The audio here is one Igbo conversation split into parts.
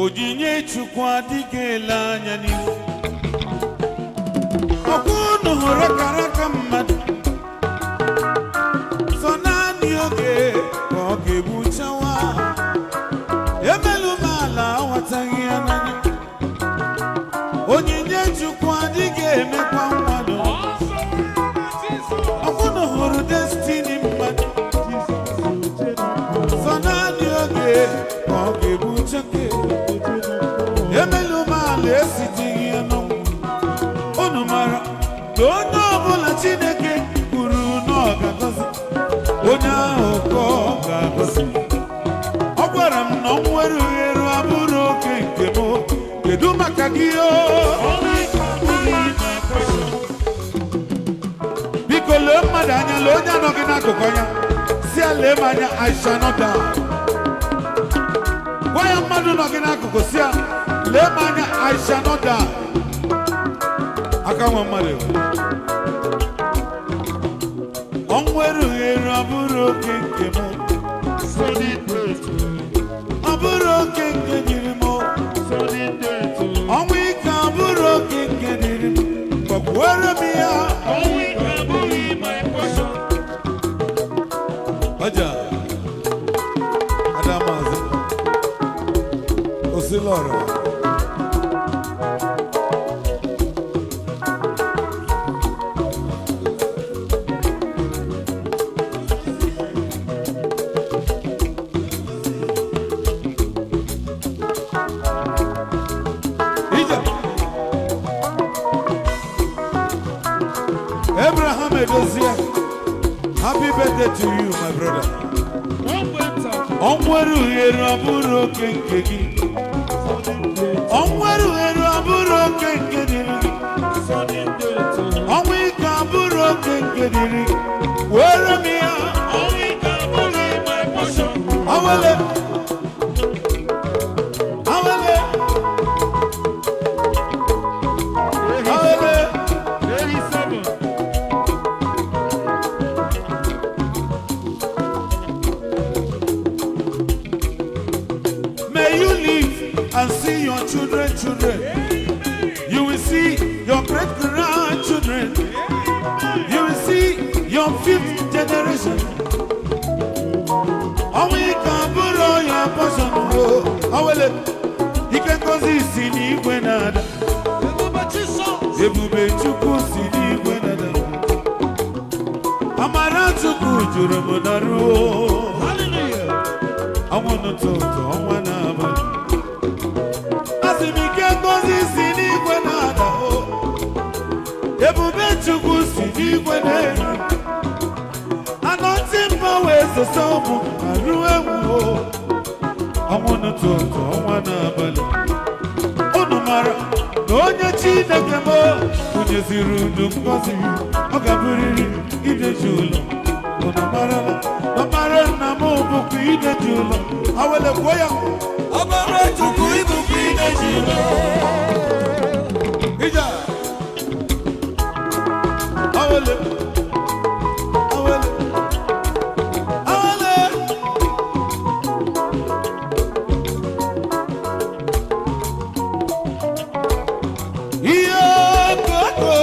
onyinye Chukwu adịghị ele anya n'ihu ọkụ unu hụrụ akara aka mmadụ sọ naanị oge ka ọ ga-egbuchawa emelu m ala aghọtaghị ya n'anya onyinye Chukwu adịghị emekwa mmadụ ọkụ unu hụrụ destini mmadụ sọ naanị oge ka ọ ga-egbuchake emelu m ala esijighị ya n'ọnwụ unu mara na onye ọbụla Chineke kwuru na ọ ga-agọzi onye ahụ ka ọ ga-agọzi ọ gwara m na ọ nwere ohere abụrụ oke nke m kedu maka gị biko lee mmadụ anya lee onye anọ gị n'akụkụ anya si ya lee m anya I shall not die gwa ya mmadụ nọ gị n'akụkụ si ya lee m anya I shall not die aka nwa mmadụ ọ nwere ohere abụrụ oke nke m ọ bụrụ oke nke dịrị m ọnwụ ike abụrụ oke nke dịrị m gbakwuere m ya ọja Adamazi Osilora Abraham Gozie, happy birthday to you, my brother. Onweru heru aburu oke nke gị. Onweru heru aburu oke nke dịrị gị. Onwe ike aburu oke nke dịrị gị. Were m ya. Awele. Awele. Awele. And see your children. You will see your great-grandchildren. You will see your 5th generation. We can put all your passion. He can cause this in Igwenada. Ebube Chukwu si n'Igwenada. Amara Chukwu juru m na ruo. I want to talk to Onwanaba. Gozie si n'Igwenada Ebube Chukwu si n'Igwenada Anointing power so ụmụ arụ ewu ọnwụ n'ụtụtụ ọnwa n'abalị unu mara na onye Chineke m kụnyeziri unu ngọzi ọ ga-abụrịrị ideji ụlọ unu marala na mara nna m bụkwa ideji ụlọ awelekwuo ya ọbara Chukwu ịbụkwa ideji ụlọ ija awele awele awele iyo koko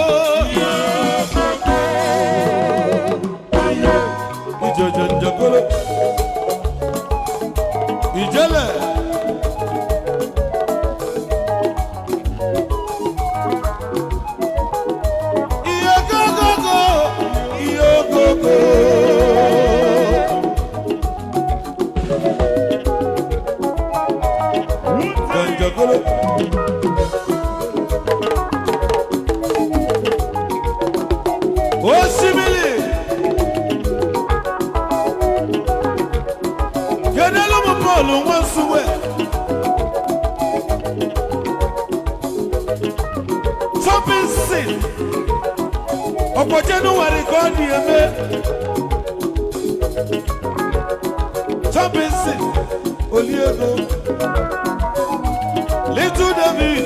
ijojonjokolo ijele ọ̀pọ̀ January kan ní ẹ̀mẹ́ Champions Oliego Little David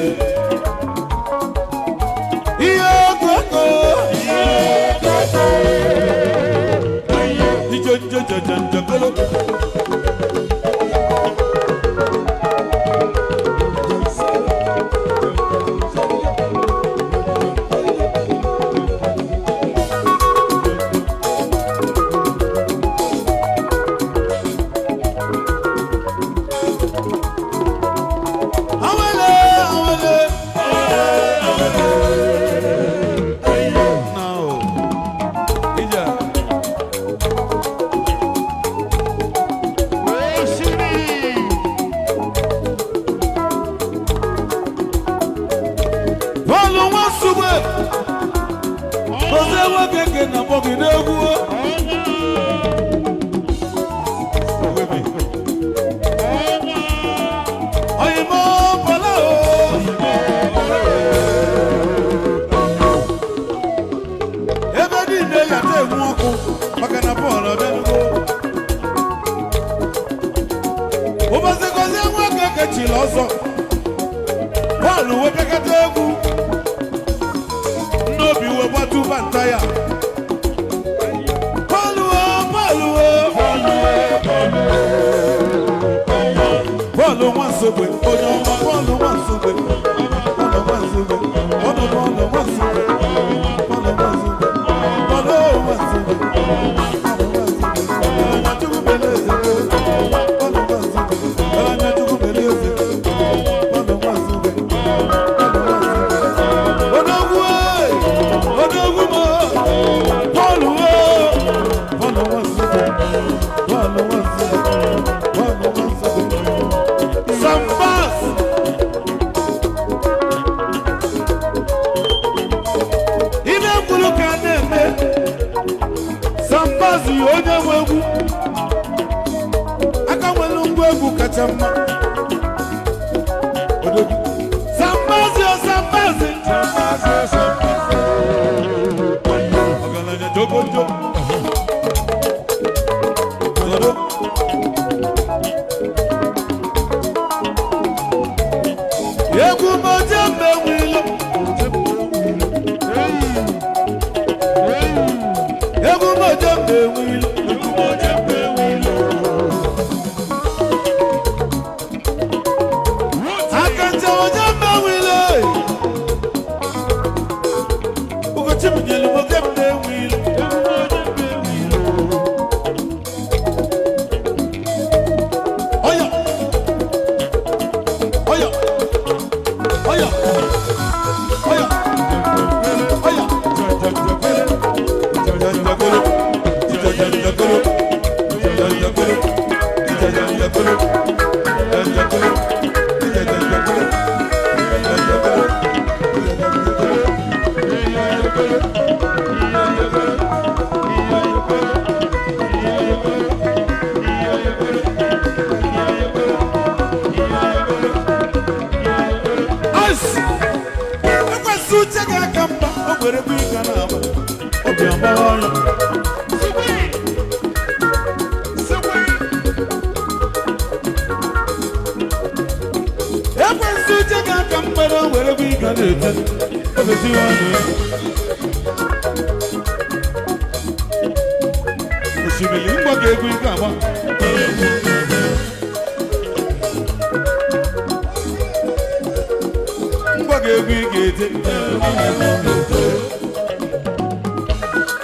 iye koko ijo Gozie Okeke na bogi n'egwu oyimo bala ebe niile ya na-enwu ọkụ maka na bọọlụ ọbịanugo ụbọchị Gozie Okeke chiri ọzọ bọọlụ wepekata egwu n'obi we gbatuba nta ya bọọlụ nwa nsogbe onye ọma bọọlụ nwa nsogbe bọọlụ nwa nsogbe bọọlụ nwa nsogbe bọọlụ nwa nsogbe bọọlụ nwa nsogbe ọlanya chukwu bele eze bọọlụ nwa nsogbe ọlanya chukwu bele eze bọọlụ nwa nsogbe odogwu odogwu mo bọọlụ bọọlụ nwa nsogbe bọọlụ nwa nsogbe bọọlụ nwa nsogbe Sambas ime mkpụrụ ka na-eme Sambas yi onye nwe egwu aka nwere ngwa egwu kacha mma Sambas yo Sambas ọgaranya jogojo egwu moje mbe nwilo egwu moje mbe nwilo akanja moje mbe nwilo ugochi mnyelu moje mbe nwilo oya oya oya oya oya uche ga-aka mba o gwere bụ ịga na-agba obi agbawa ọnya ekwensị uche ga-aka mgbere o gwere bụ ịga na-ete obeziwa ọnya osimiri ngwa ga-egwu ịga agba egwu ị ga-ete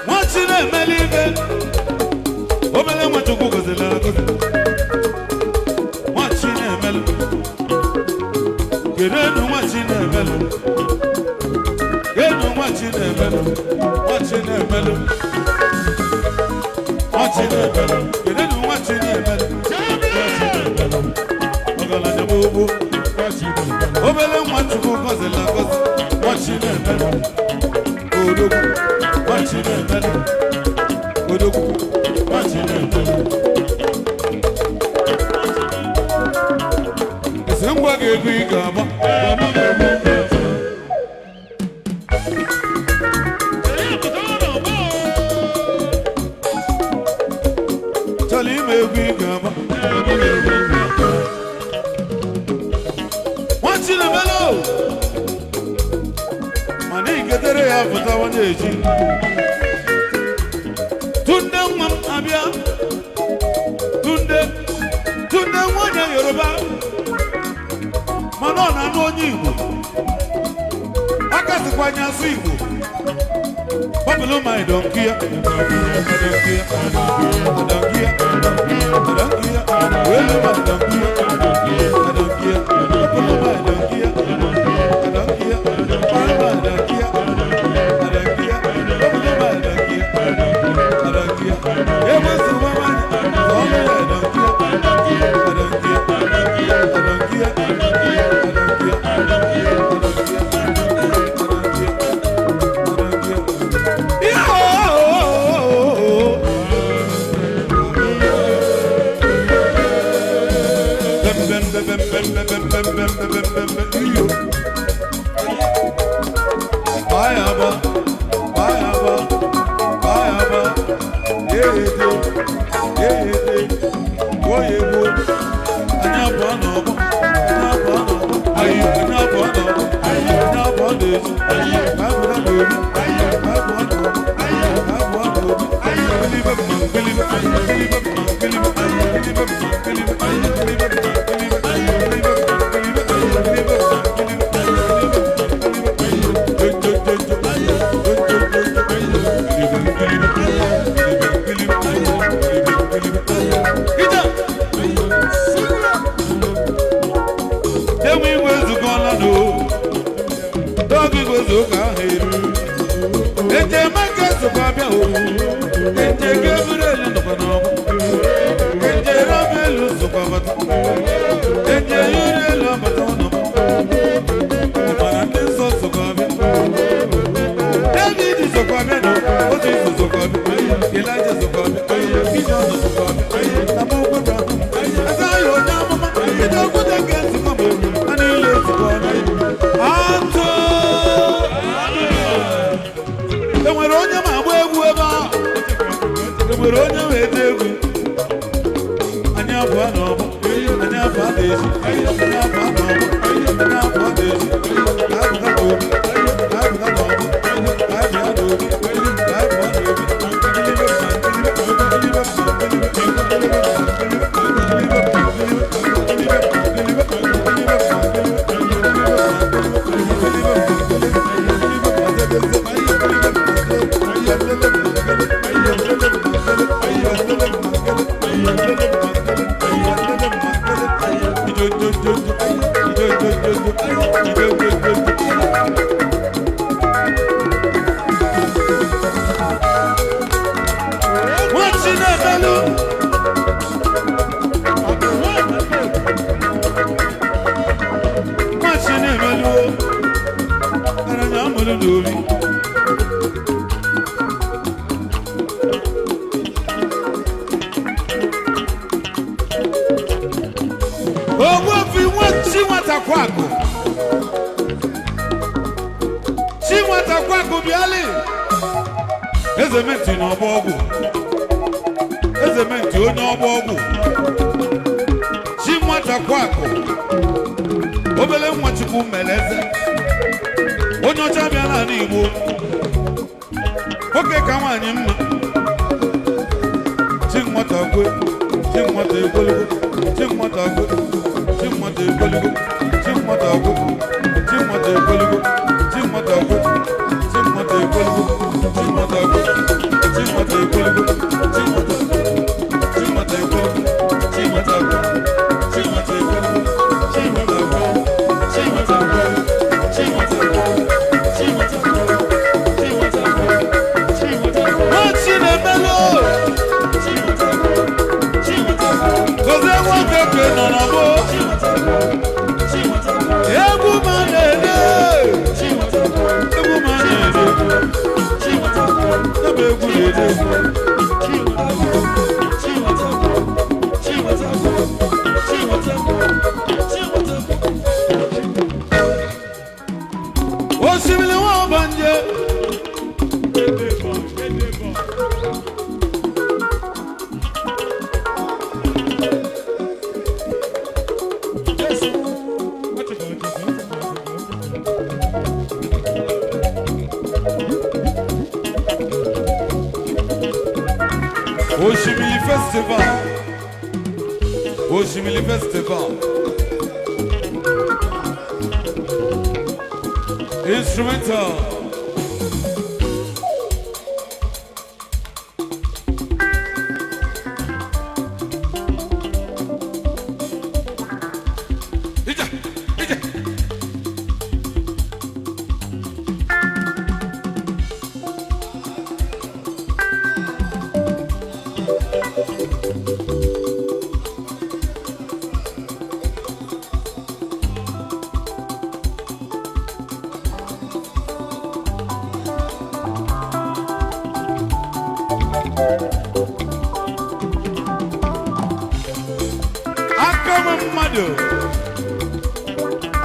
nwachi na-emeli ibe obere nwachukwu gozila agozi nwachi na-emelu gedenu nwachi na-emelu gedenu nwachi na-emelu nwachi na-emelu nwachi na-emelu gedenu nwachi na-emelu ọgaranya m ugbo obele nwachukwu gọzila agọzi nwachi na-emelu odogwu nwachi na-emelu odogwu nwachi na-emelu esi ngwa ga-egwu ị ga-agba chọrọ ime egwu ị ga-agba mana igetere ya pụtawa na-eji tunde nwa m abịa tunde nwanyị Yoruba mana ọ na-anụ onye Igbo aka sikwanye asụ Igbo bọbụlụ ma idonkia welu ma idonkia Yeah!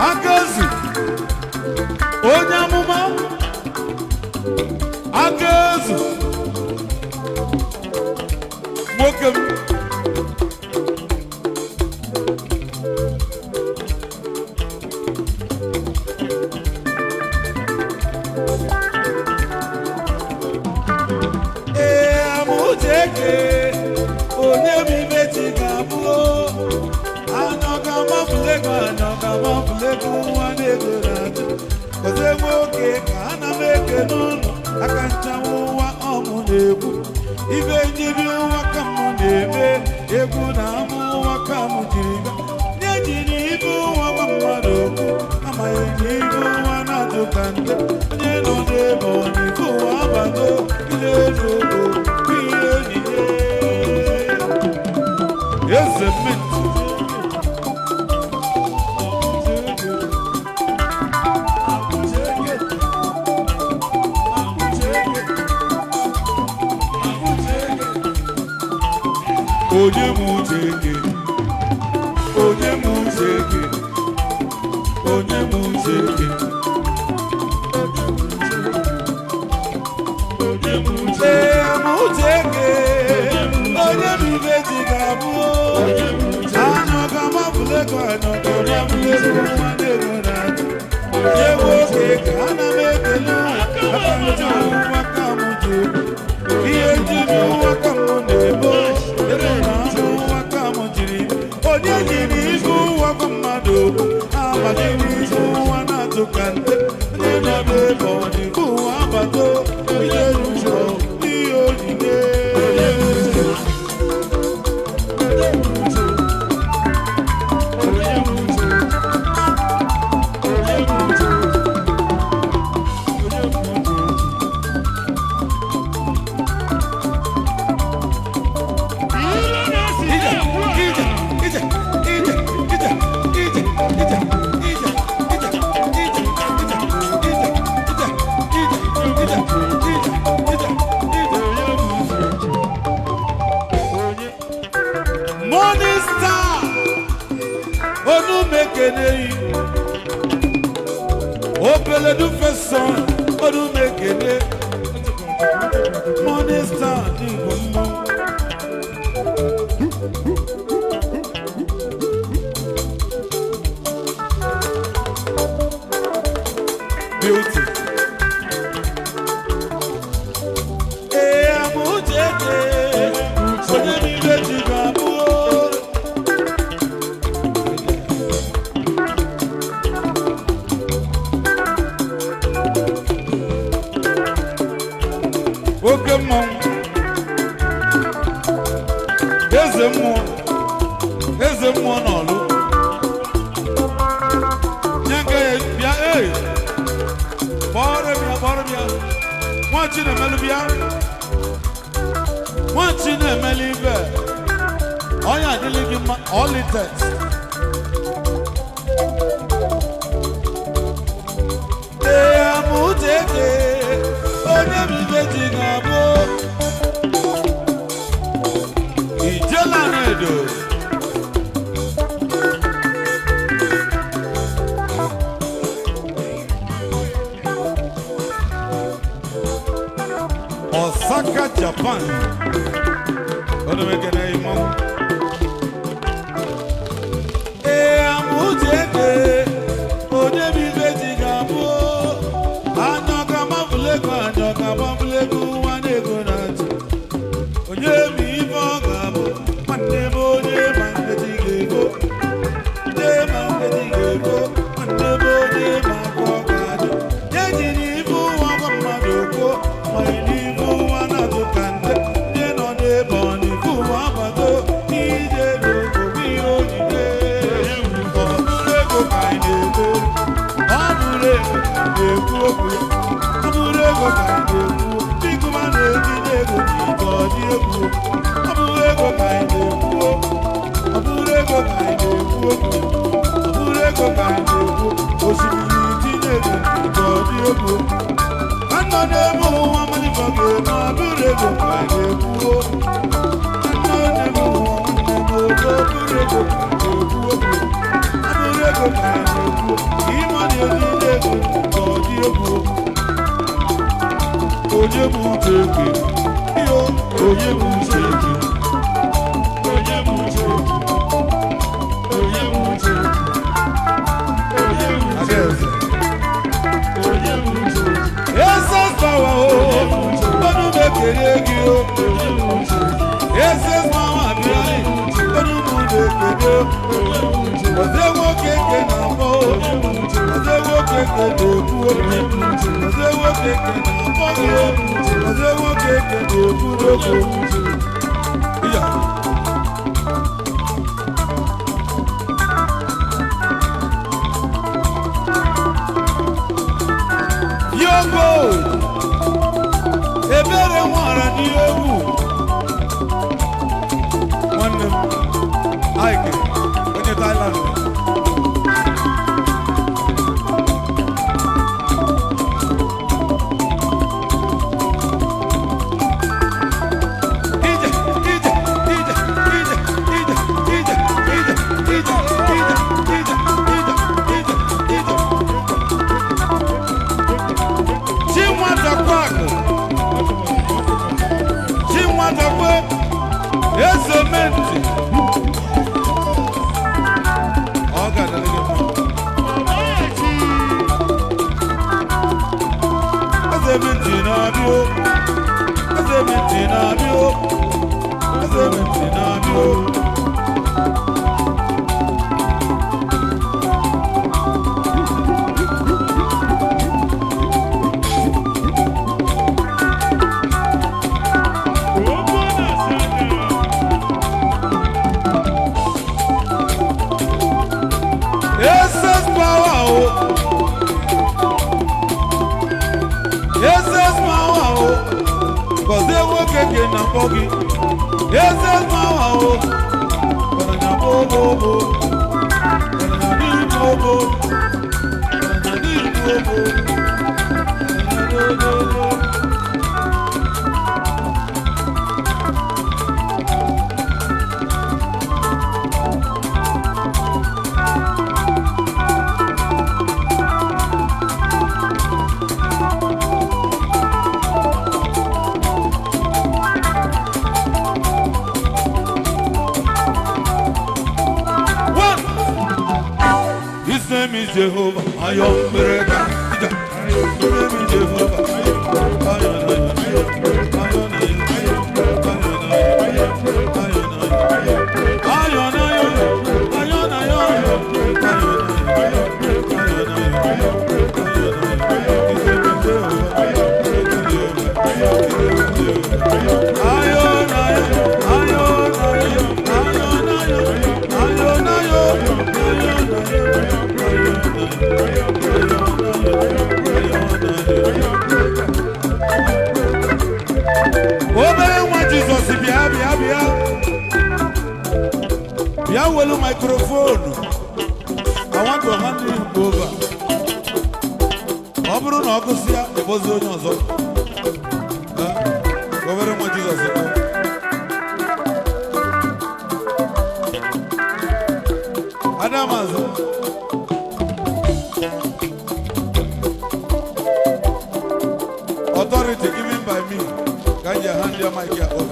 Akazu onye amụma Akazu nwoke m Amuteke onye m imechi ga-abụ anọgamafulego nwa na-ego na-atụ Gozie nwoke ka ana m eke n'ụlọ aka nchanwụ ụwa ọmụ na-egwu ibe njiri ụwa ka m na-eme egwu na amụ ụwa ka m jiri ga nye jiri ibe ụwa gwa mmadụ okwu amaghị na ibe ụwa na-atụ ka nde onye nọ n'ebe ọ dịbụ ụwa abago ile elu eze mmenti onye m uche gị onye m uche gị onye m uche gị uche gị onye m ibe ji ga-abụ anọgamafulego nwa na-ego na-atụ onye nwoke ka ana m ekele aka ncha ụwa ka m ji ihe njiri ụwa ka m na-ebo ego na ahụ ụwa ka m jiri onye jiri ibu ụwa gwa mmadụ okwu amaghị n'izu ụwa na-atụ ka nte onye nọ n'ebe ọ dịbụ ụwa abago ihe rujo ihe onyinye Morning Star Onumekene Opele du Fesson Onumekene Morning Star Beauty Amuteke onye m ibe ji ga-abụ oke mmọnwụ eze mmụọ n'ọlụ nye nke bịa kpọrọ bịa nwachi na-emelụ bịa nwachi na-emelụ ibe onye adịghị gị mma ọlitet amuteke onye m ibe ji ga-abụ ijela na-edo Osaka, Japan Onumekene imo amuteke onye m ibe ji ga-abụ anọgamafulego nwa na-ego na-atụ onye m ibe ọ ga-abụ nwanne m onye ma nkeji ga-ego nwanne m onye ma ka ọ ga-adị nye jiri ibe ụwa gwa mmadụ okwu ma n'ibe ụwa na-atụ ka nde ndị nọ n'ebe ọ n'ibe ụwa abago ije n'ogo ihe onyinye ọ bụrụ ego ka anyị na-ego ọ bụrụ ego na-ekwu okwu ya ọ bụrụ ego ka anyị na-ekwu bikuma na-ejide ego n'ike ọ dị egwu ọ bụrụ ego ka anyị na-ekwu ọ bụrụ ego ka anyị na-ekwu okwu ọ bụrụ ego ka anyị na-ekwu osimiri tinye ego n'ike ọ dị egwu anọ n'ebe ụwa malifọ ga-eme ọ bụrụ ego ka anyị na-ekwu anọ n'ebe ụwa nwanne m ogo ọ bụrụ ego ka anyị na-ekwu okwu ọ bụrụ ego ka anyị na-ekwu ịmana elile ego ka ọ dị egwu onye bụ uche eke iyo onye bụ uche eke onye bụ uche eke onye bụ uche eke Jesus power oh onu bekere gi o Jesus power bi onu mu bekere oze wo keke na mo oze wo keke de ku oze wo keke na mo oze wo keke de ku rogo iya Yongo ebere nwara ni ewu nwanne m Ike onye Thailand Gozie Okeke na Bogi Jesus power oh Bana bobo Bana ni bobo Bana ni bobo Jehovah, I am Bereka. Jehovah, Yawelu microphone. I want to hand him over. Oburu na okusia ebozi onye ozo. Govere mo Jesus. Adamazo. Authority given by me. Can you hand your mic here?